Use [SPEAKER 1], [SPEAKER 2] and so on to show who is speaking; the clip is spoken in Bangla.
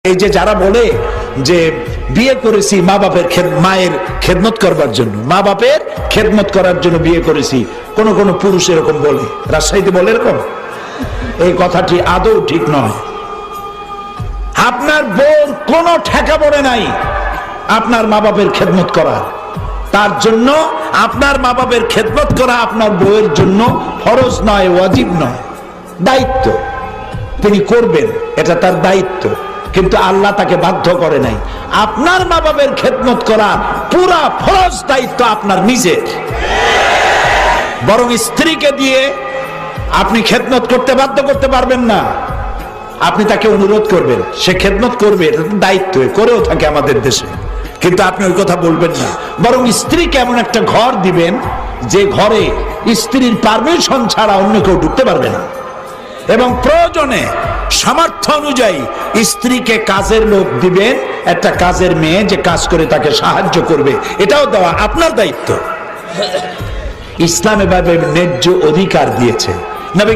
[SPEAKER 1] এই যে যারা বলে যে বিয়ে করেছি মা বাপের মায়ের খেদমত করবার জন্য, মা বাপের খেদমত করার জন্য বিয়ে করেছি, কোন কোন পুরুষ এরকম বলে, রাজশাহীতে বলে এরকম। এই কথাটি আদৌ ঠিক নয়। আপনার বউর কোনো ঠেকা পড়ে নাই আপনার মা বাপের খেদমত করার। তার জন্য আপনার মা বাপের খেদমত করা আপনার বউয়ের জন্য ফরজ নয়, ওয়াজিব নয়, দায়িত্ব। তিনি করবেন, এটা তার দায়িত্ব, কিন্তু আল্লাহ তাকে বাধ্য করে নাই। আপনার মা বাপের খেদমত করা পুরা ফরজ দায়িত্ব আপনার নিজের। বরং স্ত্রীকে দিয়ে আপনি খেদমত করতে বাধ্য করতে পারবেন না। আপনি তাকে অনুরোধ করবেন, সে খেদমত করবে, এটা দায়িত্ব, করেও থাকে আমাদের দেশে, কিন্তু আপনি ওই কথা বলবেন না। বরং স্ত্রীকে এমন একটা ঘর দিবেন যে ঘরে স্ত্রীর পারমিশন ছাড়া অন্য কেউ ঢুকতে পারবে না, এবং প্রয়োজনে সামর্থ্য অনুযায়ী স্ত্রীকে কাজের লোক দিবেন, একটা কাজের মেয়ে যে কাজ করে তাকে সাহায্য করবে, এটাও দেওয়া আপনার দায়িত্ব। ইসলাম এভাবে ন্যায্য অধিকার দিয়েছে। নবী